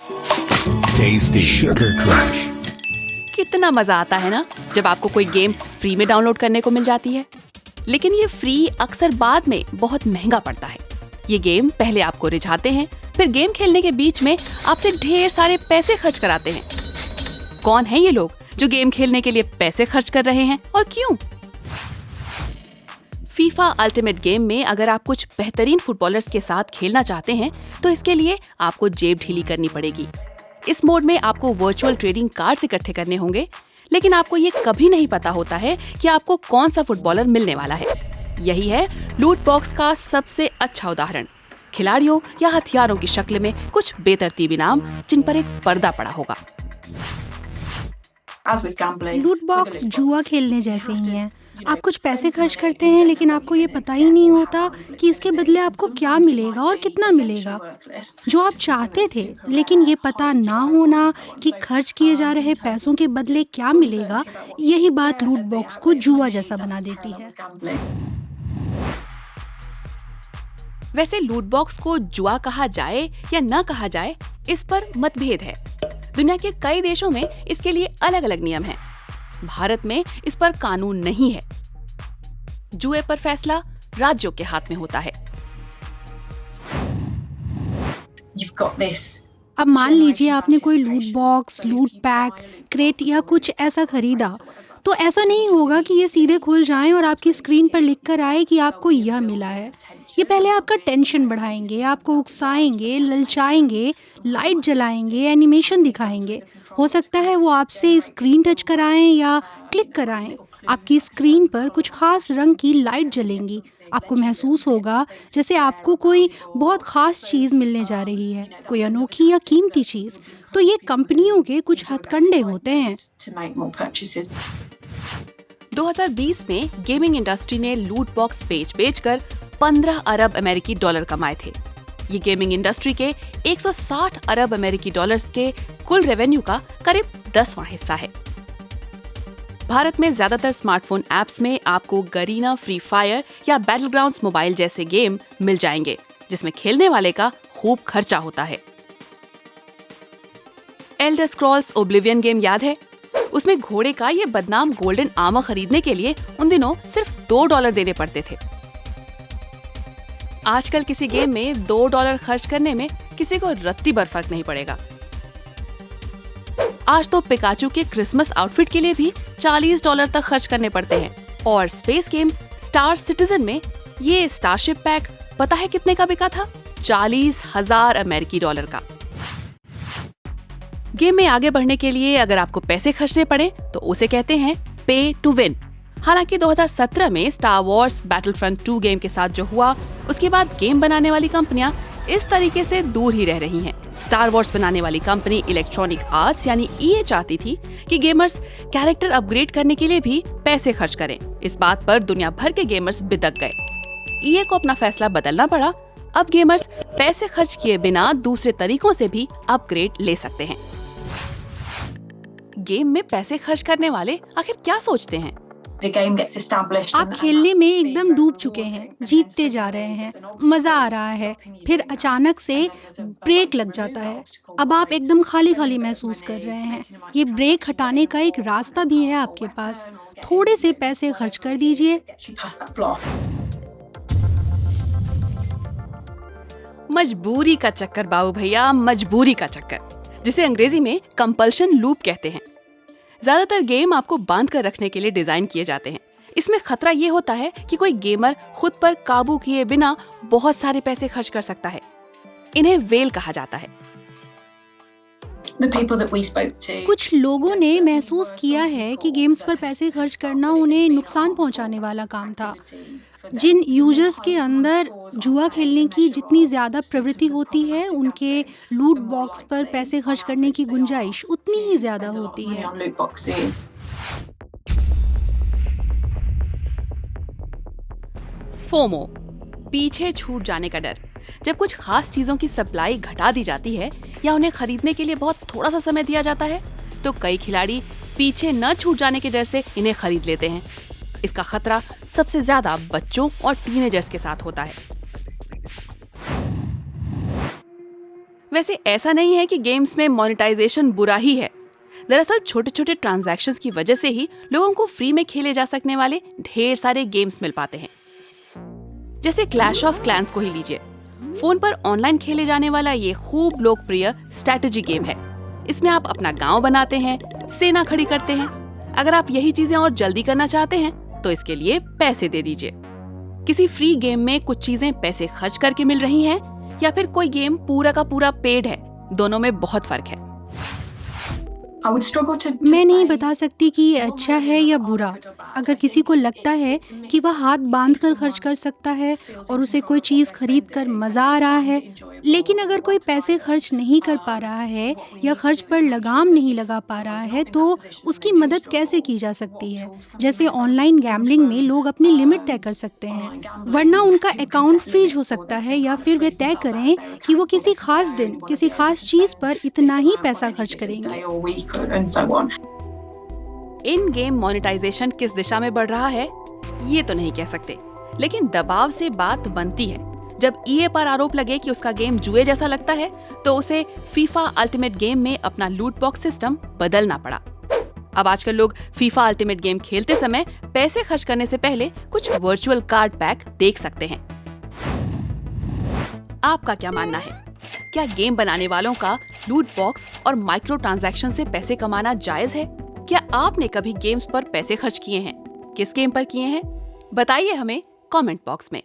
Tasty Sugar Crush. कितना मजा आता है ना जब आपको कोई गेम फ्री में डाउनलोड करने को मिल जाती है। लेकिन ये फ्री अक्सर बाद में बहुत महंगा पड़ता है। ये गेम पहले आपको रिझाते हैं, फिर गेम खेलने के बीच में आपसे ढेर सारे पैसे खर्च कराते हैं। कौन है ये लोग जो गेम खेलने के लिए पैसे खर्च कर रहे हैं और क्यों? फीफा अल्टीमेट गेम में अगर आप कुछ बेहतरीन फुटबॉलर्स के साथ खेलना चाहते हैं तो इसके लिए आपको जेब ढीली करनी पड़ेगी। इस मोड में आपको वर्चुअल ट्रेडिंग कार्ड्स इकट्ठे करने होंगे, लेकिन आपको ये कभी नहीं पता होता है कि आपको कौन सा फुटबॉलर मिलने वाला है। यही है लूट बॉक्स का सबसे अच्छा उदाहरण। खिलाड़ियों या हथियारों की शक्ल में कुछ बेतरतीब इनाम जिन पर एक पर्दा पड़ा होगा। लूट बॉक्स जुआ खेलने जैसे ही हैं। आप कुछ पैसे खर्च करते हैं, लेकिन आपको ये पता ही नहीं होता कि इसके बदले आपको क्या मिलेगा और कितना मिलेगा। जो आप चाहते थे, लेकिन ये पता ना होना कि खर्च किए जा रहे पैसों के बदले क्या मिलेगा, यही बात लूट बॉक्स को जुआ जैसा बना देती है। वैसे लूट बॉक्स को जुआ कहा जाए या न कहा जाए, इस पर मतभेद है। दुनिया के कई देशों में इसके लिए अलग अलग नियम हैं। भारत में इस पर कानून नहीं है। जुए पर फैसला राज्यों के हाथ में होता है। अब मान लीजिए आपने कोई लूट बॉक्स, लूट पैक, क्रेट या कुछ ऐसा खरीदा, तो ऐसा नहीं होगा कि ये सीधे खुल जाएं और आपकी स्क्रीन पर लिखकर आए कि आपको यह मिला है। ये पहले आपका टेंशन बढ़ाएंगे, आपको उकसाएंगे, ललचाएंगे, लाइट जलाएंगे, एनिमेशन दिखाएंगे। हो सकता है वो आपसे स्क्रीन टच कराएं या क्लिक कराएं। आपकी स्क्रीन पर कुछ खास रंग की लाइट जलेंगी। आपको महसूस होगा जैसे आपको कोई बहुत खास चीज़ मिलने जा रही है, कोई अनोखी या कीमती चीज़। तो ये कंपनियों के कुछ हथकंडे होते हैं। 2020 में गेमिंग इंडस्ट्री ने लूट बॉक्स बेच-बेचकर 15 अरब अमेरिकी डॉलर कमाए थे। ये गेमिंग इंडस्ट्री के 160 अरब अमेरिकी डॉलर्स के कुल रेवेन्यू का करीब 10वां हिस्सा है। भारत में ज्यादातर स्मार्टफोन ऐप्स में आपको गरीना, फ्री फायर या बैटलग्राउंड्स मोबाइल जैसे गेम मिल जाएंगे, जिसमें खेलने वाले का खूब खर्चा होता है। एल्डर स्क्रॉल्स ओब्लिवियन गेम याद है? उसमें घोड़े का ये बदनाम गोल्डन आर्मर खरीदने के लिए उन दिनों सिर्फ $2 देने पड़ते थे। आजकल किसी गेम में $2 खर्च करने में किसी को रत्ती भर फर्क नहीं पड़ेगा। आज तो पिकाचू के क्रिसमस आउटफिट के लिए भी $40 तक खर्च करने पड़ते हैं। और स्पेस गेम स्टार सिटीजन में ये स्टारशिप पैक पता है कितने का बिका था? 40,000 अमेरिकी डॉलर का। गेम में आगे बढ़ने के लिए अगर आपको पैसे खर्चने पड़े तो उसे कहते हैं पे टू विन। हालांकि 2017 में स्टार वॉर्स बैटलफ्रंट 2 गेम के साथ जो हुआ, उसके बाद गेम बनाने वाली कंपनियां इस तरीके से दूर ही रह रही हैं। स्टार वॉर्स बनाने वाली कंपनी इलेक्ट्रॉनिक आर्ट्स यानी EA चाहती थी कि गेमर्स कैरेक्टर अपग्रेड करने के लिए भी पैसे खर्च करें। इस बात पर दुनिया भर के गेमर्स बिदक गए। EA को अपना फैसला बदलना पड़ा। अब गेमर्स पैसे खर्च किए बिना दूसरे तरीकों से भी अपग्रेड ले सकते हैं। गेम में पैसे खर्च करने वाले आखिर क्या सोचते हैं? आप खेलने में एकदम डूब चुके हैं, जीतते जा रहे हैं, मजा आ रहा है, फिर अचानक से ब्रेक लग जाता है। अब आप एकदम खाली खाली महसूस कर रहे हैं। ये ब्रेक हटाने का एक रास्ता भी है आपके पास। थोड़े से पैसे खर्च कर दीजिए। मजबूरी का चक्कर बाबू भैया, मजबूरी का चक्कर, जिसे अंग्रेजी में कंपल्शन लूप कहते हैं। ज्यादातर गेम आपको बांध कर रखने के लिए डिजाइन किए जाते हैं। इसमें खतरा ये होता है कि कोई गेमर खुद पर काबू किए बिना बहुत सारे पैसे खर्च कर सकता है। इन्हें वेल कहा जाता है। कुछ लोगों ने महसूस किया है कि गेम्स पर पैसे खर्च करना उन्हें नुकसान पहुंचाने वाला काम था। जिन यूजर्स के अंदर जुआ खेलने की जितनी ज़्यादा प्रवृत्ति होती है, उनके लूट बॉक्स पर पैसे खर्च करने की गुंजाइश उतनी ही ज़्यादा होती है। फोमो, पीछे छूट जाने का डर। जब कुछ खास चीजों की सप्लाई घटा दी जाती है या उन्हें खरीदने के लिए बहुत थोड़ा सा समय दिया जाता है, तो कई खिलाड़ी पीछे न छूट जाने के डर से इन्हें खरीद लेते हैं। इसका खतरा सबसे ज्यादा बच्चों और टीनेजर्स के साथ होता है। वैसे ऐसा नहीं है कि गेम्स में मोनेटाइजेशन बुरा ही है। दरअसल छोटे छोटे ट्रांजैक्शंस की वजह से ही लोगों को फ्री में खेले जा सकने वाले ढेर सारे गेम्स मिल पाते हैं। जैसे क्लैश ऑफ क्लैंस को ही लीजिए। फोन पर ऑनलाइन खेले जाने वाला ये खूब लोकप्रिय स्ट्रैटेजी गेम है। इसमें आप अपना गांव बनाते हैं, सेना खड़ी करते हैं। अगर आप यही चीजें और जल्दी करना चाहते हैं तो इसके लिए पैसे दे दीजिए। किसी फ्री गेम में कुछ चीजें पैसे खर्च करके मिल रही हैं या फिर कोई गेम पूरा का पूरा पेड है, दोनों में बहुत फर्क है। मैं नहीं बता सकती कि ये अच्छा है या बुरा। अगर किसी को लगता है कि वह हाथ बांध कर खर्च कर सकता है और उसे कोई चीज़ खरीद कर मज़ा आ रहा है, लेकिन अगर कोई पैसे खर्च नहीं कर पा रहा है या खर्च पर लगाम नहीं लगा पा रहा है तो उसकी मदद कैसे की जा सकती है? जैसे ऑनलाइन गैम्बलिंग में लोग अपनी लिमिट तय कर सकते हैं, वरना उनका अकाउंट फ्रीज हो सकता है, या फिर वे तय करें कि वो किसी खास दिन किसी खास चीज़ पर इतना ही पैसा खर्च करेंगे। इन गेम मोनेटाइजेशन किस दिशा में बढ़ रहा है ये तो नहीं कह सकते, लेकिन दबाव से बात बनती है। जब ईए पर आरोप लगे कि उसका गेम जुए जैसा लगता है तो उसे फीफा अल्टीमेट गेम में अपना लूट बॉक्स सिस्टम बदलना पड़ा। अब आजकल लोग फीफा अल्टीमेट गेम खेलते समय पैसे खर्च करने से पहले कुछ वर्चुअल कार्ड पैक देख सकते हैं। आपका क्या मानना है? क्या गेम बनाने वालों का लूट बॉक्स और माइक्रो ट्रांजैक्शन से पैसे कमाना जायज है? क्या आपने कभी गेम्स पर पैसे खर्च किए हैं? किस गेम पर किए हैं? बताइए हमें कमेंट बॉक्स में।